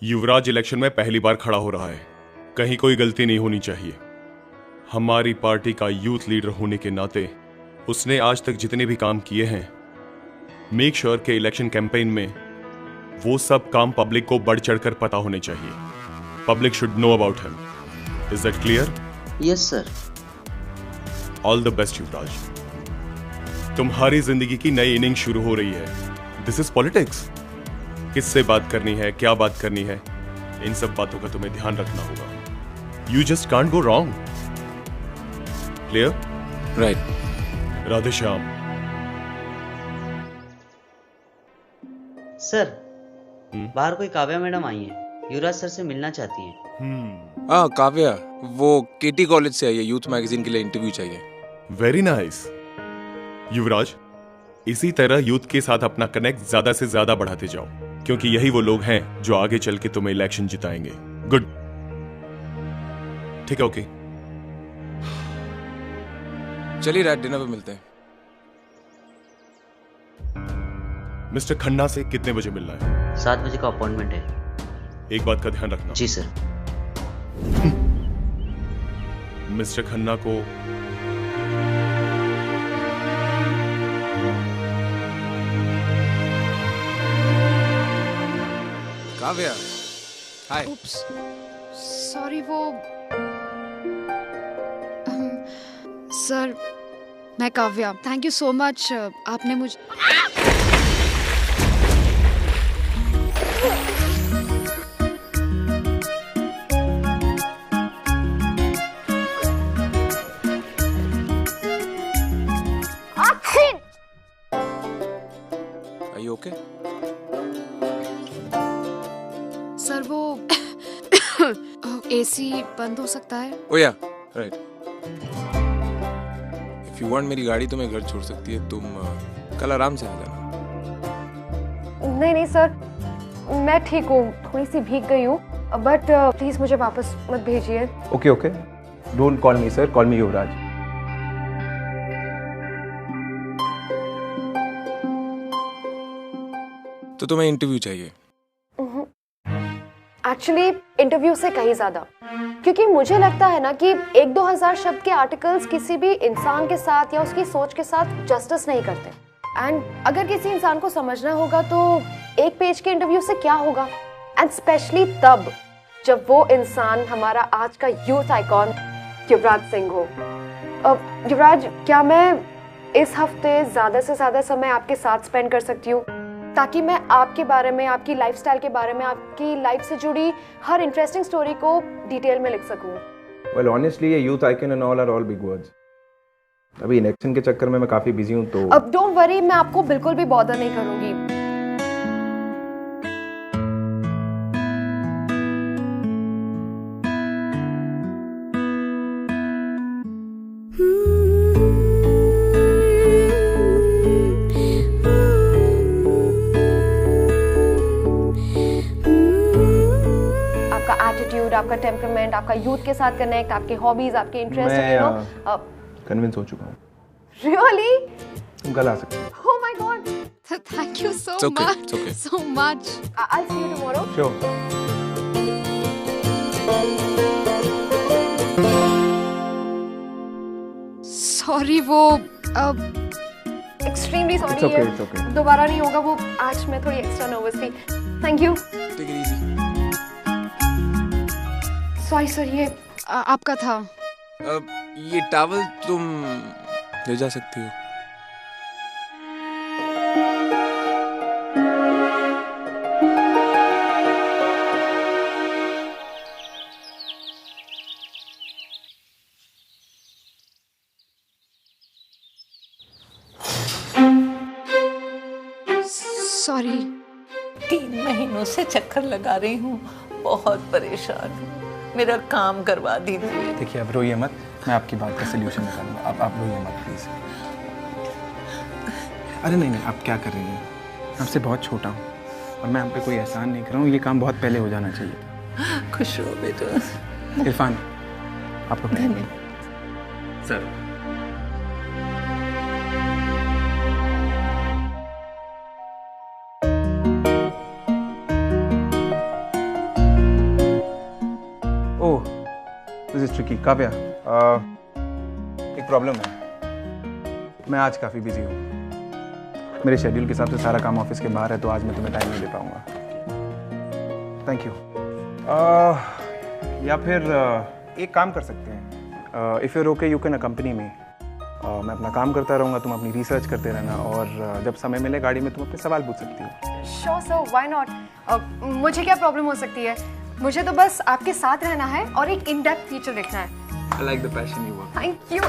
युवराज election में पहली बार खड़ा हो रहा है, कहीं कोई गलती नहीं होनी चाहिए। हमारी पार्टी का यूथ लीडर होने के नाते उसने आज तक जितने भी काम किए हैं, मेक श्योर के इलेक्शन कैंपेन में वो सब काम पब्लिक को बढ़ चढ़कर पता होने चाहिए। Public should know about him. Is that clear? Yes sir. All the best Yuvraj. तुम्हारी जिंदगी की नई इनिंग शुरू हो रही है। This is politics. किससे बात करनी है, क्या बात करनी है, इन सब बातों का तुम्हें ध्यान रखना होगा। You just can't go wrong. Clear? Right. Radhe Shyam. Sir, बाहर कोई काव्या मैडम आई हैं, युवराज सर से मिलना चाहती हैं। हाँ काव्या, वो केटी कॉलेज से आई है, यूथ मैगजीन के लिए इंटरव्यू चाहिए। Very nice. युवराज, इसी तरह यूथ के साथ अपना कनेक्ट ज्यादा से ज्यादा बढ़ाते जाओ, क्योंकि यही वो लोग हैं जो आगे चल के तुम्हें इलेक्शन जिताएंगे। गुड। ठीक है, ओके। चलिए रात डिनर पे मिलते हैं। मिस्टर खन्ना से कितने बजे मिलना है? 7 बजे का अपॉइंटमेंट है। एक बात का ध्यान रखना। जी सर। मिस्टर खन्ना को काव्या, हाय। Oops. सॉरी वो सर, मैं Kavya. Thank you so much. आपने मुझे Are you okay? सर वो एसी बंद हो सकता है? Oh yeah, right. If you want, मेरी गाड़ी तुम्हें घर छोड़ सकती है। तुम कल आराम से आ जाना। नहीं नहीं सर, मैं ठीक हूँ, थोड़ी सी भीग गई हूँ, बट प्लीज मुझे वापस मत भेजिए। Okay okay, don't call me sir, call me Yuvraj. तो तुम्हें इंटरव्यू चाहिए? एक्चुअली इंटरव्यू से कहीं ज्यादा, क्योंकि मुझे लगता है ना कि 1-2 हजार शब्द के आर्टिकल्स किसी भी इंसान के साथ या उसकी सोच के साथ जस्टिस नहीं करते। एंड अगर किसी इंसान को समझना होगा तो एक पेज के इंटरव्यू से क्या होगा, एंड स्पेशली तब जब वो इंसान हमारा आज का यूथ आइकॉन युवराज सिंह हो। युवराज, क्या मैं इस हफ्ते ज्यादा से ज्यादा समय आपके साथ स्पेंड कर सकती हूँ, ताकि मैं आपके बारे में, आपकी लाइफस्टाइल के बारे में, आपकी लाइफ से जुड़ी हर इंटरेस्टिंग स्टोरी को डिटेल में लिख सकूं? वेल ऑनेस्टली ये youth icon and all are all big words. अभी इलेक्शन के चक्कर में मैं काफी बिजी हूं, तो अब डोंट वरी, मैं आपको बिल्कुल भी बॉदर नहीं करूंगी। आपका टेम्परामेंट, आपका यूथ के साथ कनेक्ट, आपके हॉबीज, आपके इंटरेस्ट, यू नो। कन्विंस हो चुका हूँ। रियली? तुम कल आ सकते हो। Oh my god, thank you so It's okay, much. it's okay. So much. I will see you tomorrow. Sure. Sorry वो extremely It's sorry, okay, it's okay. दोबारा नहीं होगा। वो आज मैं थोड़ी एक्स्ट्रा नर्वस थी। Thank you. Take it easy. Sorry sir, ये आपका था। ये टॉवल तुम ले जा सकती हो। सॉरी। 3 महीनों से चक्कर लगा रही हूँ, बहुत परेशान हूँ, मेरा काम करवा दीजिए। देखिए अब रोइए मत, मैं आपकी बात का सलूशन निकालूंगा। आप रोइए मत प्लीज। अरे नहीं नहीं, आप क्या कर रही हैं? आपसे बहुत छोटा हूँ और मैं आप पे कोई एहसान नहीं कर रहा हूँ। ये काम बहुत पहले हो जाना चाहिए था। खुश रहो बेटा। इरफान, आप लोग सर। श्रुति, काव्या, एक प्रॉब्लम है। मैं आज काफ़ी बिजी हूँ। मेरे शेड्यूल के हिसाब से सारा काम ऑफिस के बाहर है, तो आज मैं तुम्हें टाइम नहीं दे पाऊँगा। Thank you. या फिर एक काम कर सकते हैं, if you're okay you can accompany मी। मैं अपना काम करता रहूँगा, तुम अपनी रिसर्च करते रहना, और जब समय मिले गाड़ी में तुम अपने सवाल पूछ सकती हो। Sure sir, why not. मुझे क्या प्रॉब्लम हो सकती है? मुझे तो बस आपके साथ रहना है और एक इन डेप्थ फीचर देखना है। I like the passion you work. Thank you.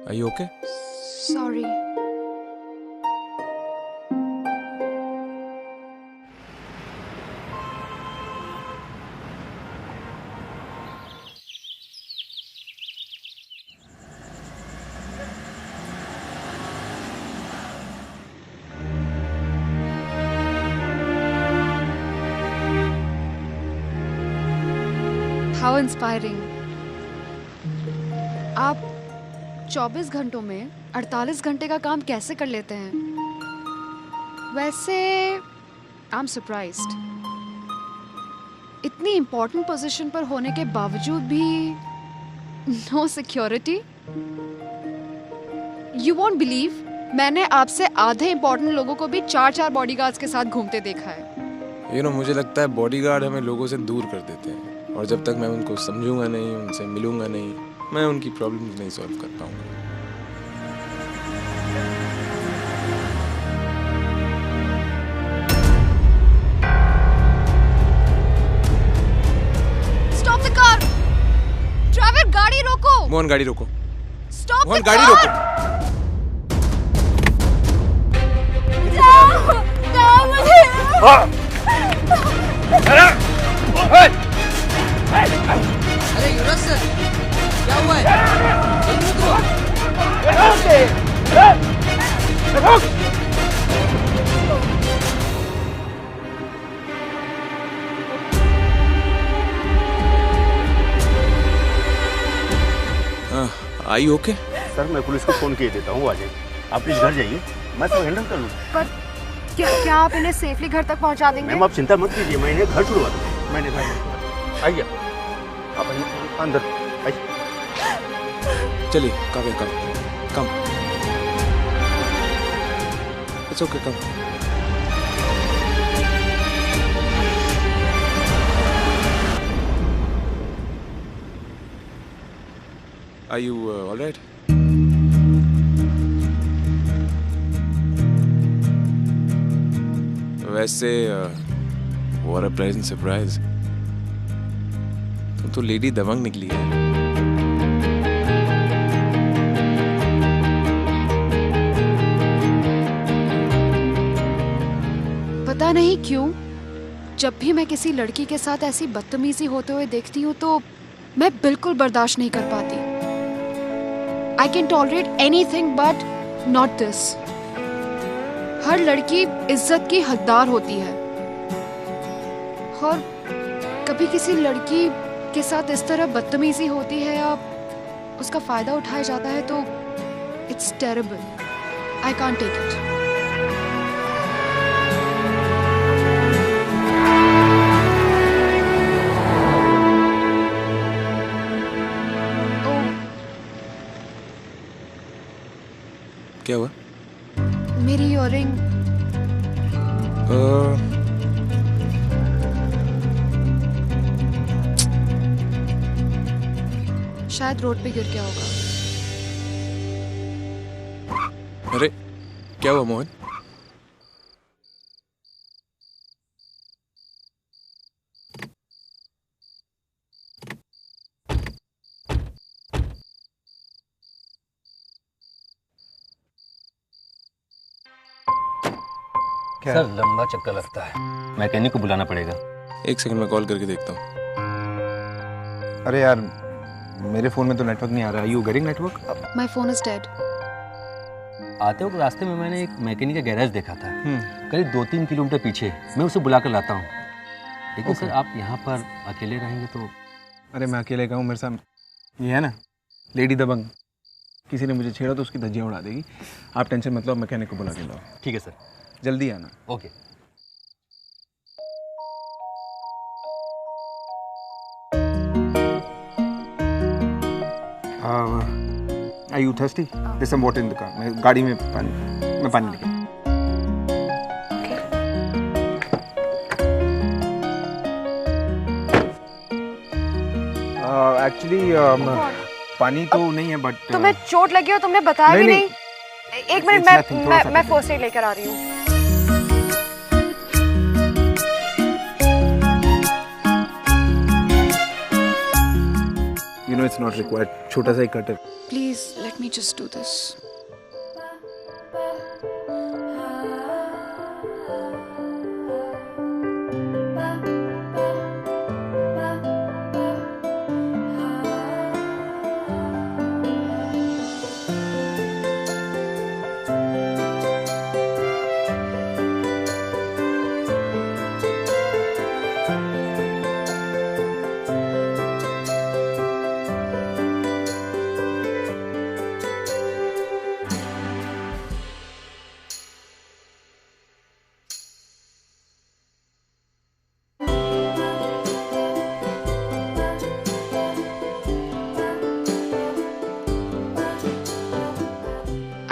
Are you okay? Sorry. How inspiring. आप 24 घंटों में 48 घंटे का काम कैसे कर लेते हैं? वैसे आई एम सरप्राइज्ड। इतनी इम्पोर्टेंट पोजीशन पर होने के बावजूद भी no security. You won't believe, मैंने आपसे आधे इम्पोर्टेंट लोगों को भी 4-4 बॉडीगार्ड्स के साथ घूमते देखा है। मुझे लगता है बॉडीगार्ड हमें लोगों से दूर कर देते हैं, और जब तक मैं उनको समझूंगा नहीं, उनसे मिलूंगा नहीं, मैं उनकी प्रॉब्लम्स नहीं सॉल्व कर पाऊंगा। Stop the car! ड्राइवर, गाड़ी रोको! मोहन, गाड़ी रोको। स्टॉप मोहन, द गाड़ी कार! रोको। अरे युवराज सर, क्या हुआ है? Are you okay? सर, मैं पुलिस को फोन किए देता हूँ, आ जाइए। आप प्लीज घर जाइए, मैं तो हैंडल कर लूँ। पर क्या आप इन्हें सेफली घर तक पहुंचा देंगे? मैम, आप चिंता मत कीजिए, मैं इन्हें घर छुड़वा दूँगा। मैंने घर आइए, आप अंदर आइए। चलिए काव्या, कम। It's okay, come. Are you all right? वैसे what a pleasant surprise. तुम तो लेडी दबंग निकली है। पता नहीं क्यों, जब भी मैं किसी लड़की के साथ ऐसी बदतमीजी होते हुए देखती हूँ तो मैं बिल्कुल बर्दाश्त नहीं कर पाती। I can tolerate anything but not this. हर लड़की इज्जत की हकदार होती है, और कभी किसी लड़की के साथ इस तरह बदतमीजी होती है या उसका फायदा उठाया जाता है तो it's terrible. I can't take it. क्या हुआ? मेरी इयररिंग शायद रोड पे गिर गया होगा। अरे क्या हुआ मोहन? सर, लंबा चक्कर लगता है, मैकेनिक को बुलाना पड़ेगा। एक सेकंड में कॉल करके देखता हूँ। अरे यार, मेरे फोन में तो नेटवर्क नहीं आ रहा है। You getting network? My phone is dead. आते वक्त रास्ते में मैंने एक मैकेनिक का गैरेज देखा था, करीब 2-3 किलोमीटर पीछे। मैं उसे बुला कर लाता हूँ। लेकिन सर, आप यहाँ पर अकेले रहेंगे तो अरे मैं अकेले का हूँ, मेरे साथ ये है ना लेडी दबंग, किसी ने मुझे छेड़ा तो उसकी धज्जियाँ उड़ा देगी। आप टेंशन मत लो, मैकेनिक को बुला के लाओ। ठीक है सर। जल्दी आना। Okay. Are you thirsty? There's some water in the car. मैं गाड़ी में पानी लेके। एक्चुअली पानी तो नहीं है बट तुम्हें चोट लगी हो, तुमने बताया भी नहीं। एक मिनट, मैं फर्स्ट एड लेकर आ रही हूँ। You know it's not required. छोटा सा ही कट है। Please let me just do this.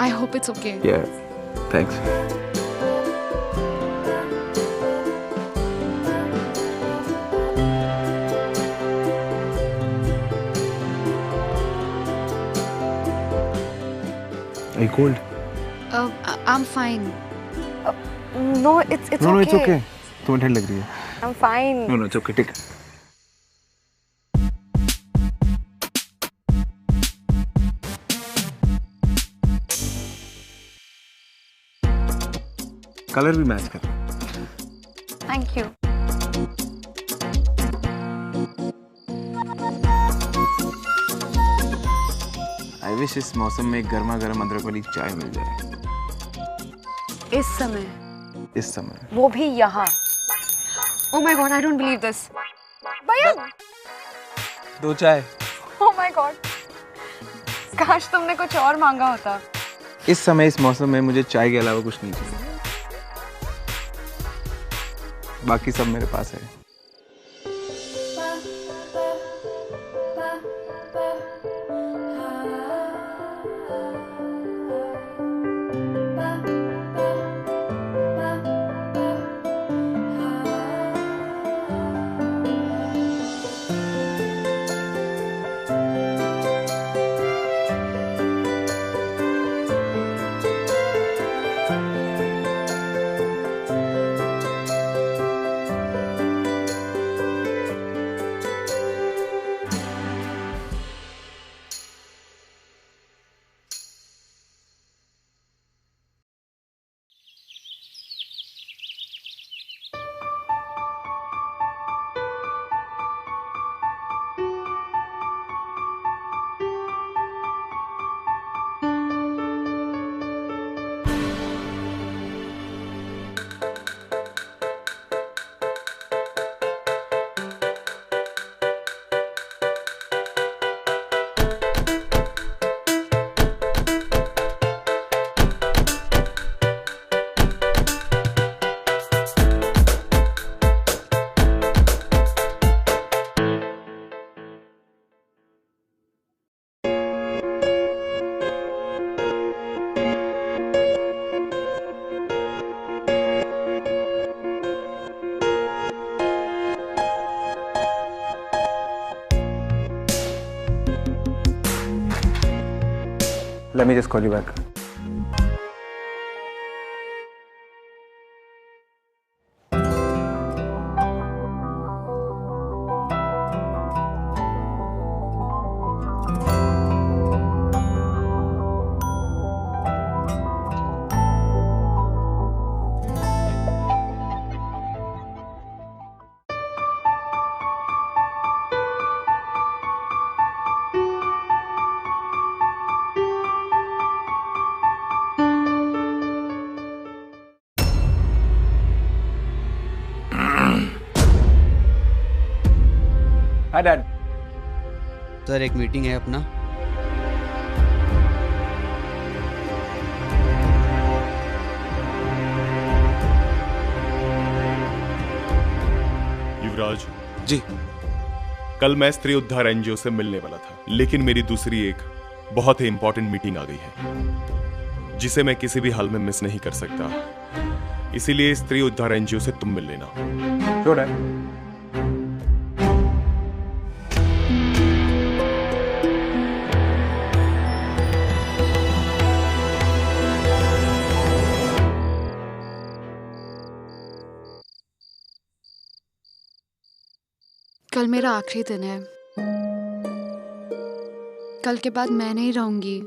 I hope it's okay. Yeah, thanks. Are you cold? I'm fine. No, it's okay. No, it's okay. तुम्हें ठंड लग रही है। I'm fine. No, it's okay. Take it. Colour भी match कर। Thank you. I wish इस मौसम में गर्मा गर्म अदरक वाली चाय मिल जाए। इस समय वो भी यहाँ। Oh my God, I don't believe this. भैया। 2 चाय। Oh my God. काश तुमने कुछ और मांगा होता। इस समय इस मौसम में मुझे चाय के अलावा कुछ नहीं चाहिए। बाकी सब मेरे पास है। Let me just call you back. Hi, Dad. Sir एक मीटिंग है अपना। युवराज जी। कल मैं स्त्री उद्धार एनजीओ से मिलने वाला था, लेकिन मेरी दूसरी एक बहुत ही इंपॉर्टेंट मीटिंग आ गई है जिसे मैं किसी भी हाल में मिस नहीं कर सकता। इसीलिए स्त्री उद्धार एनजीओ से तुम मिल लेना। श्योर है। कल मेरा आखिरी दिन है। कल के बाद मैं नहीं रहूंगी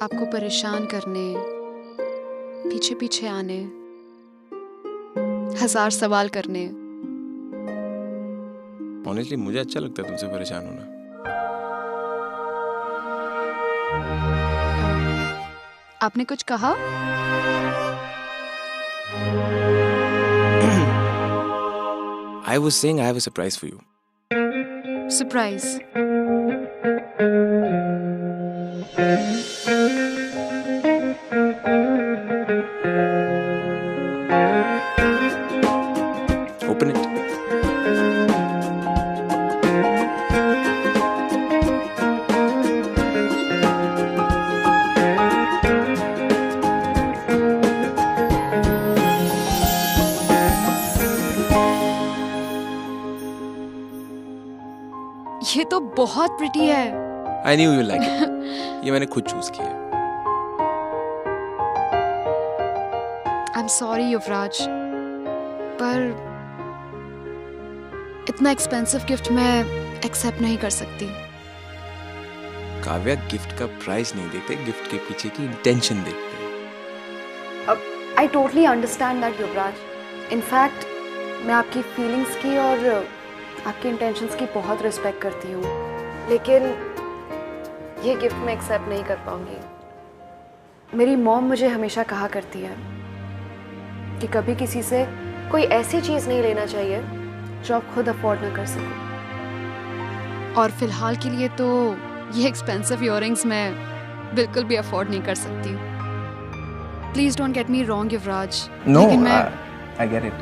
आपको परेशान करने, पीछे पीछे आने, 1000 सवाल करने। ऑनेस्टली मुझे अच्छा लगता है तुमसे परेशान होना। आपने कुछ कहा? I was saying I have a surprise for you. Surprise? Open it. ये तो बहुत प्रिटी है। I knew you like it. ये मैंने खुद चूज किया है। I'm sorry युवराज, पर इतना एक्सपेंसिव गिफ्ट मैं एक्सेप्ट नहीं कर सकती। काव्या, गिफ्ट का प्राइस नहीं देखते, गिफ्ट के पीछे की इंटेंशन देखते हैं। I totally understand that Yuvraj. In fact मैं आपकी फीलिंग्स की और आपकी इंटेंशंस की बहुत रिस्पेक्ट करती हूँ, लेकिन ये गिफ्ट मैं एक्सेप्ट नहीं कर पाऊंगी। मेरी मॉम मुझे हमेशा कहा करती है कि कभी किसी से कोई ऐसी चीज़ नहीं लेना चाहिए जो आप खुद अफोर्ड ना कर सको। और फिलहाल के लिए तो ये एक्सपेंसिव इयररिंग्स मैं बिल्कुल भी अफोर्ड नहीं कर सकती। Please don't get me wrong Yuvraj. No, लेकिन मैं I get it.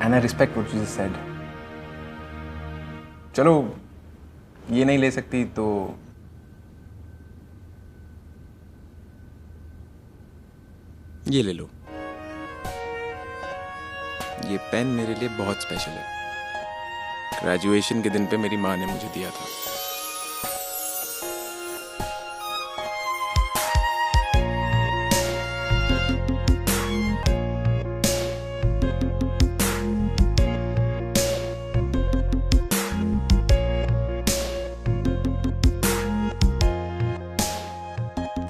And I respect what you just said. चलो, ये नहीं ले सकती तो ये ले लो। ये पेन मेरे लिए बहुत स्पेशल है। ग्रेजुएशन के दिन पे मेरी माँ ने मुझे दिया था।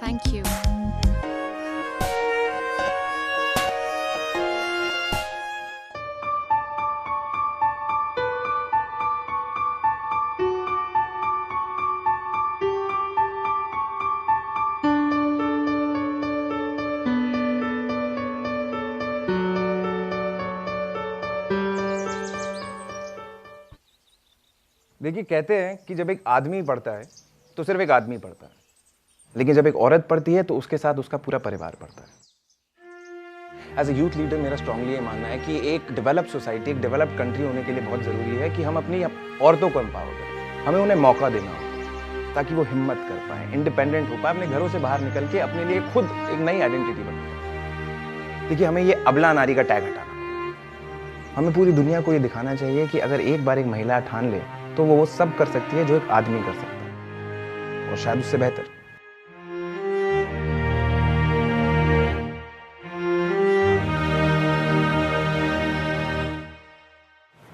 Thank you. देखिए, कहते हैं कि जब एक आदमी पढ़ता है तो सिर्फ एक आदमी पढ़ता है, लेकिन जब एक औरत पढ़ती है तो उसके साथ उसका पूरा परिवार पढ़ता है। एज ए यूथ लीडर मेरा स्ट्रांगली ये मानना है कि एक डेवलप्ड सोसाइटी, एक डेवलप्ड कंट्री होने के लिए बहुत ज़रूरी है कि हम अपनी औरतों को एम्पावर करें। हमें उन्हें मौका देना हो ताकि वो हिम्मत कर पाए, इंडिपेंडेंट हो पाए, अपने घरों से बाहर निकल के अपने लिए खुद एक नई आइडेंटिटी बनाए। देखिए, हमें ये अबला नारी का टैग हटाना, हमें पूरी दुनिया को ये दिखाना चाहिए कि अगर एक बार एक महिला ठान ले तो वो सब कर सकती है जो एक आदमी कर सकता है, और शायद उससे बेहतर।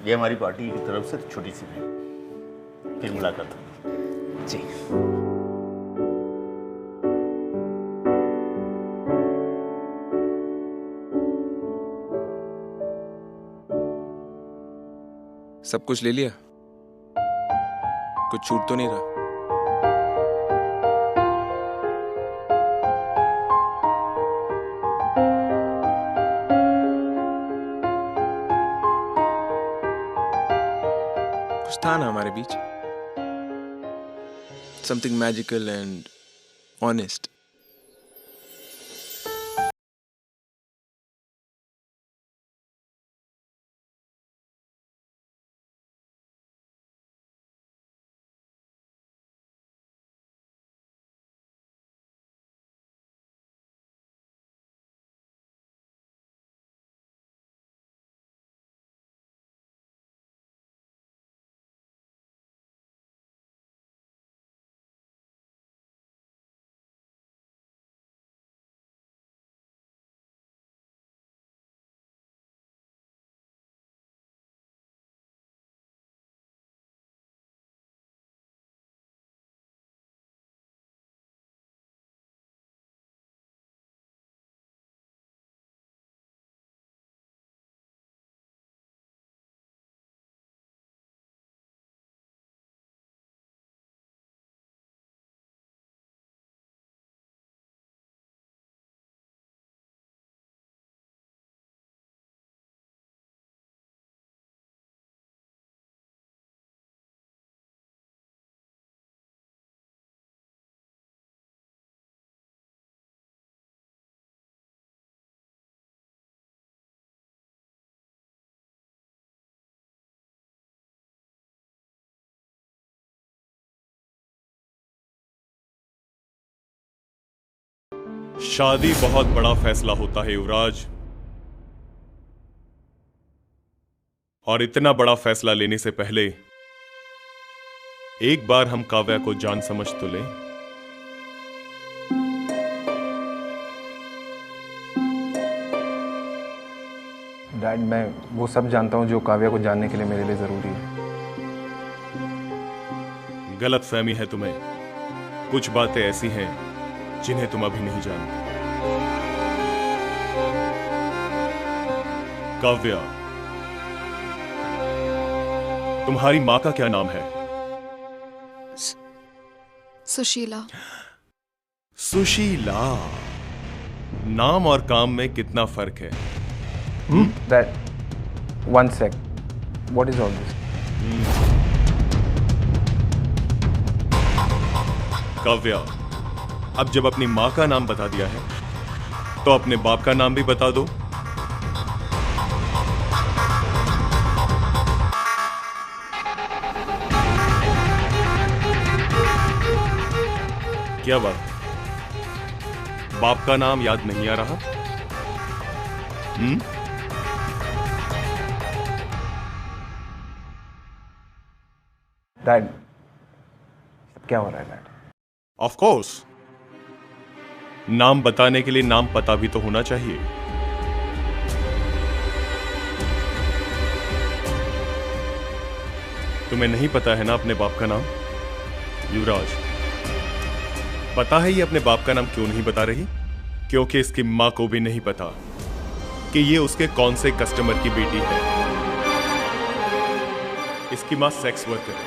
ये हमारी पार्टी की तरफ से छोटी सी भेंट। फिर मुलाकात होगी। जी। सब कुछ ले लिया? कुछ छूट तो नहीं रहा? कुछ था ना हमारे बीच? something magical and honest. शादी बहुत बड़ा फैसला होता है युवराज, और इतना बड़ा फैसला लेने से पहले एक बार हम काव्या को जान समझ तो लें। डैड, मैं वो सब जानता हूँ जो काव्या को जानने के लिए मेरे लिए जरूरी है। गलतफहमी है तुम्हें। कुछ बातें ऐसी हैं जिन्हें तुम अभी नहीं जानते। काव्या, तुम्हारी मां का क्या नाम है? सुशीला। सुशीला। नाम और काम में कितना फर्क है? Dad, one sec. What is all this? Kavya, अब जब अपनी मां का नाम बता दिया है तो अपने बाप का नाम भी बता दो। क्या बात, बाप का नाम याद नहीं आ रहा? डैड, क्या हो रहा है डैड? ऑफ कोर्स, नाम बताने के लिए नाम पता भी तो होना चाहिए। तुम्हें नहीं पता है ना अपने बाप का नाम? युवराज, पता है ये अपने बाप का नाम क्यों नहीं बता रही? क्योंकि इसकी मां को भी नहीं पता कि ये उसके कौन से कस्टमर की बेटी है। इसकी मां सेक्स वर्कर है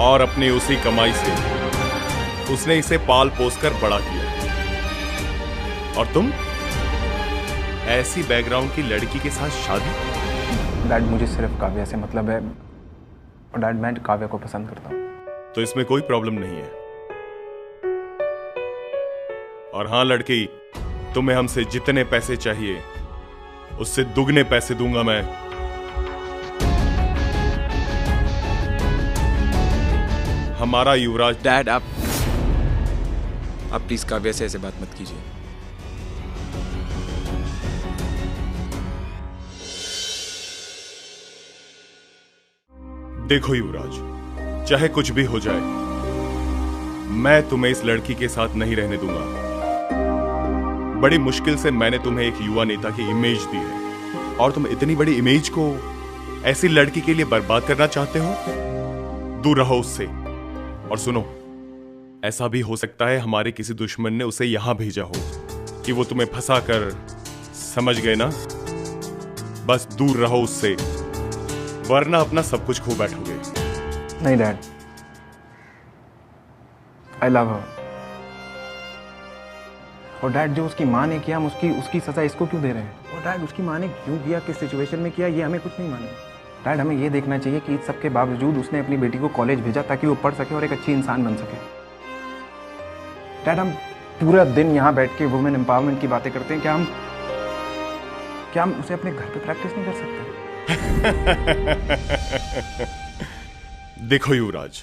और अपनी उसी कमाई से उसने इसे पाल पोस कर बड़ा किया। और तुम ऐसी बैकग्राउंड की लड़की के साथ शादी? डैड, मुझे सिर्फ काव्या से मतलब है, और डैड मैं काव्या को पसंद करता हूँ। तो इसमें कोई प्रॉब्लम नहीं है। और हां लड़की, तुम्हें हमसे जितने पैसे चाहिए उससे दुगने पैसे दूंगा मैं। हमारा युवराज। डैड, आप प्लीज काव्या से ऐसे बात मत कीजिए। देखो युवराज, चाहे कुछ भी हो जाए, मैं तुम्हें इस लड़की के साथ नहीं रहने दूंगा। बड़ी मुश्किल से मैंने तुम्हें एक युवा नेता की इमेज दी है, और तुम इतनी बड़ी इमेज को ऐसी लड़की के लिए बर्बाद करना चाहते हो? दूर रहो उससे। और सुनो, ऐसा भी हो सकता है हमारे किसी दुश्मन ने उसे यहां भेजा हो कि वो तुम्हें फंसा कर, समझ गए ना? बस दूर रहो उससे, वरना अपना सब कुछ खो बैठोगे। नहीं डैड, आई लव हर। और डैड, जो उसकी माँ ने किया, हम उसकी सजा इसको क्यों दे रहे हैं? और डैड, उसकी माँ ने क्यों किया, किस सिचुएशन में किया, ये हमें कुछ नहीं मालूम। डैड हमें ये देखना चाहिए कि इस सब के बावजूद उसने अपनी बेटी को कॉलेज भेजा ताकि वो पढ़ सके और एक अच्छी इंसान बन सके। डैड हम पूरा दिन यहाँ बैठ के वुमेन एम्पावरमेंट की बातें करते हैं, क्या हम उसे अपने घर पे प्रैक्टिस नहीं कर सकते? देखो युवराज,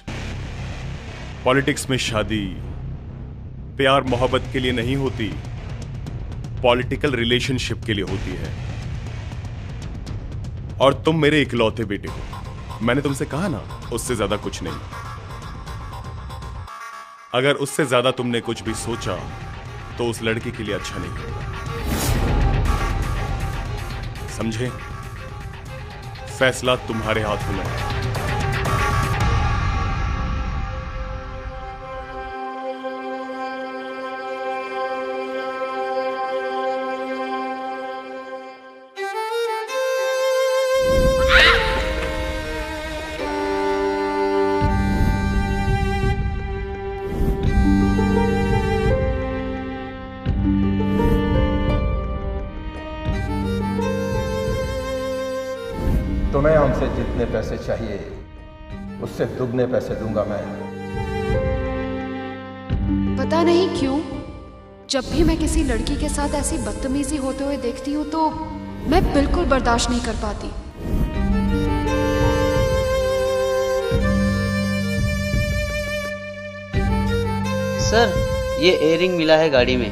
पॉलिटिक्स में शादी प्यार मोहब्बत के लिए नहीं होती, पॉलिटिकल रिलेशनशिप के लिए होती है। और तुम मेरे इकलौते बेटे हो। मैंने तुमसे कहा ना, उससे ज्यादा कुछ नहीं। अगर उससे ज्यादा तुमने कुछ भी सोचा तो उस लड़की के लिए अच्छा नहीं होगा, समझे? फैसला तुम्हारे हाथों में है। तुम्हें हमसे जितने पैसे चाहिए उससे दुगने पैसे दूंगा मैं। पता नहीं क्यों जब भी मैं किसी लड़की के साथ ऐसी बदतमीजी होते हुए देखती हूँ तो मैं बिल्कुल बर्दाश्त नहीं कर पाती। सर, ये एयरिंग मिला है गाड़ी में।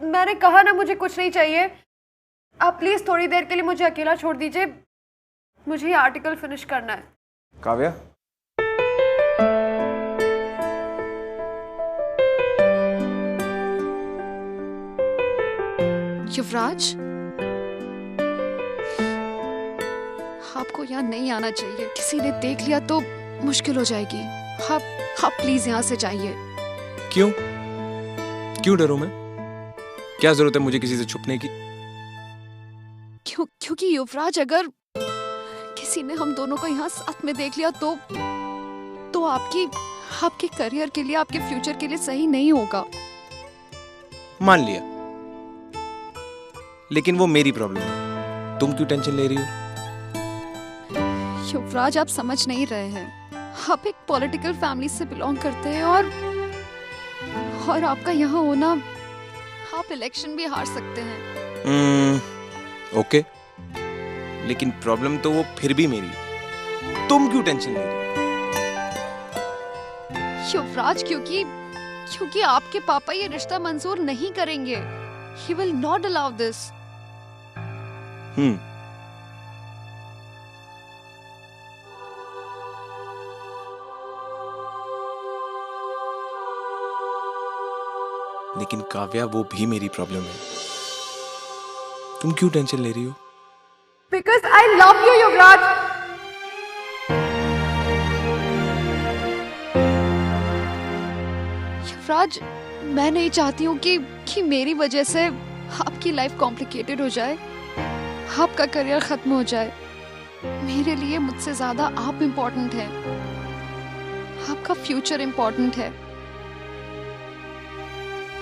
मैंने कहा ना मुझे कुछ नहीं चाहिए। आप प्लीज थोड़ी देर के लिए मुझे अकेला छोड़ दीजिए, मुझे ये आर्टिकल फिनिश करना है। काव्या, युवराज, आपको यहाँ नहीं आना चाहिए। किसी ने देख लिया तो मुश्किल हो जाएगी। आप प्लीज यहाँ से जाइए। क्यों? क्यों डरूं मैं? क्या जरूरत है मुझे किसी से छुपने की? क्योंकि युवराज, अगर किसी ने हम दोनों को यहाँ साथ में देख लिया तो आपके करियर के लिए, आपके फ्यूचर के लिए सही नहीं होगा। मान लिया, लेकिन वो मेरी प्रॉब्लम है। तुम क्यों टेंशन ले रही हो? युवराज, आप समझ नहीं रहे हैं। आप एक पॉलिटिकल फैमिली से बिलोंग करते हैं और आपका यहाँ होना, आप इलेक्शन भी हार सकते हैं। ओके, लेकिन प्रॉब्लम तो वो फिर भी मेरी है। तुम क्यों टेंशन ले रही हो? युवराज, क्योंकि आपके पापा ये रिश्ता मंजूर नहीं करेंगे। He will not allow this. लेकिन काव्या, वो भी मेरी प्रॉब्लम है। तुम क्यों टेंशन ले रही हो? Because I love you, युवराज। युवराज, मैं नहीं चाहती हूँ कि मेरी वजह से आपकी लाइफ कॉम्प्लिकेटेड हो जाए, आपका करियर खत्म हो जाए। मेरे लिए मुझसे ज्यादा आप इम्पोर्टेंट हैं, आपका फ्यूचर इम्पोर्टेंट है।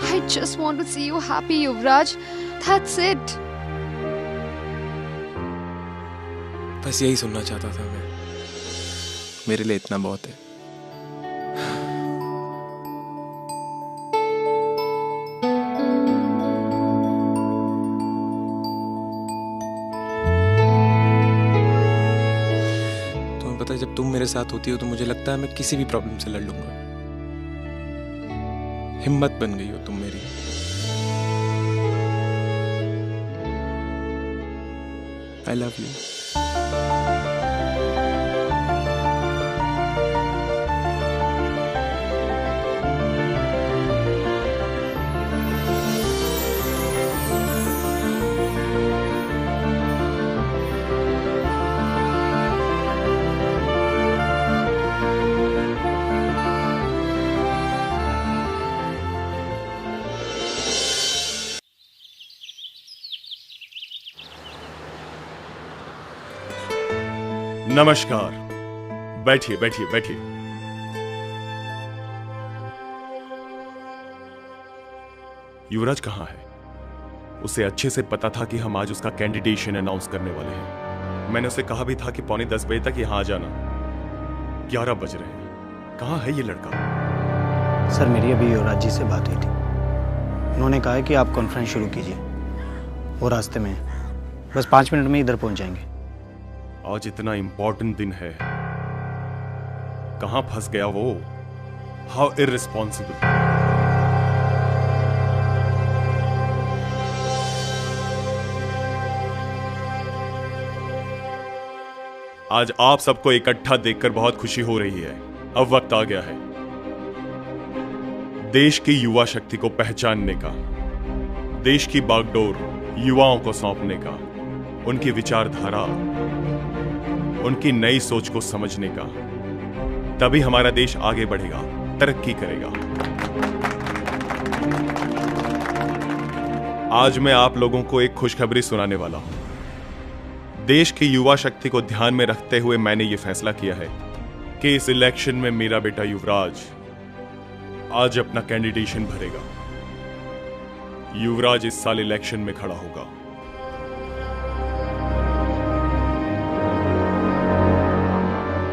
I just want to see you happy, Yuvraj. That's it. बस यही सुनना चाहता था मैं। मेरे लिए इतना बहुत है। तुम्हें पता है, जब तुम मेरे साथ होती हो तो मुझे लगता है मैं किसी भी प्रॉब्लम से लड़ लूंगा। हिम्मत बन गई हो तुम मेरी। I love you. नमस्कार। बैठिए बैठिए बैठिए। युवराज कहाँ है? उसे अच्छे से पता था कि हम आज उसका कैंडिडेशन अनाउंस करने वाले हैं। मैंने उसे कहा भी था कि 9:45 तक यहाँ आ जाना। 11 बज रहे हैं। कहाँ है ये लड़का? सर, मेरी अभी युवराज जी से बात हुई थी। उन्होंने कहा है कि आप कॉन्फ्रेंस शुरू कीजिए, वो रास्ते में है। बस 5 मिनट में इधर पहुंच जाएंगे। आज इतना इंपॉर्टेंट दिन है, कहां फंस गया वो? How irresponsible. आज आप सबको इकट्ठा देखकर बहुत खुशी हो रही है। अब वक्त आ गया है देश की युवा शक्ति को पहचानने का, देश की बागडोर युवाओं को सौंपने का, उनकी विचारधारा, उनकी नई सोच को समझने का। तभी हमारा देश आगे बढ़ेगा, तरक्की करेगा। आज मैं आप लोगों को एक खुशखबरी सुनाने वाला हूं। देश की युवा शक्ति को ध्यान में रखते हुए मैंने यह फैसला किया है कि इस इलेक्शन में मेरा बेटा युवराज आज अपना कैंडिडेशन भरेगा। युवराज इस साल इलेक्शन में खड़ा होगा।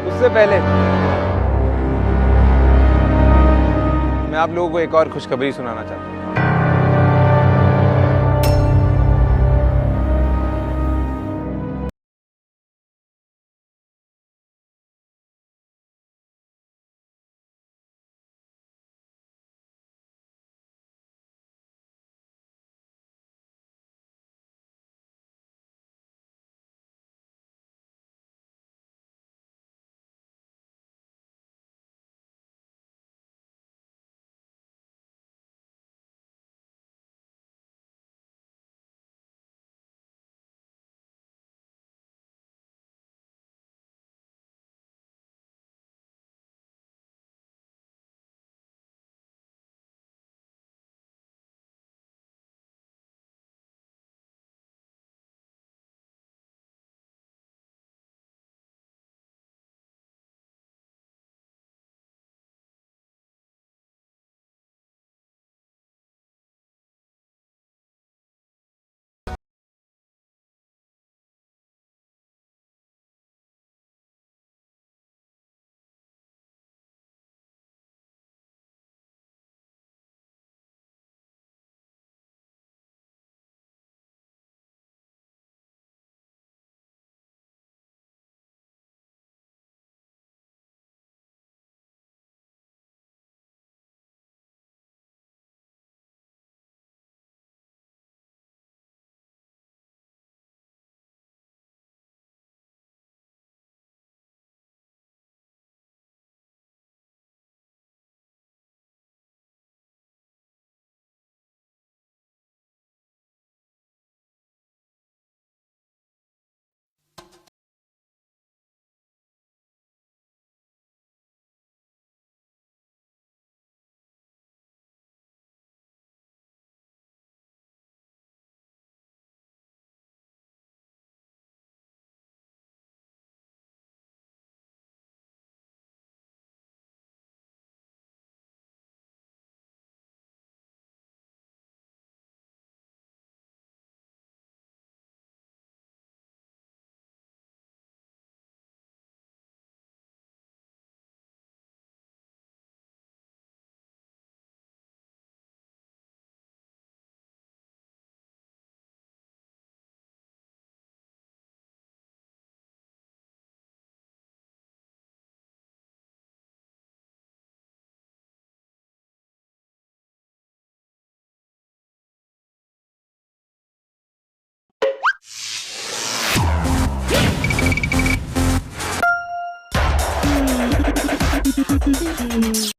उससे पहले मैं आप लोगों को एक और खुशखबरी सुनाना चाहता हूं। है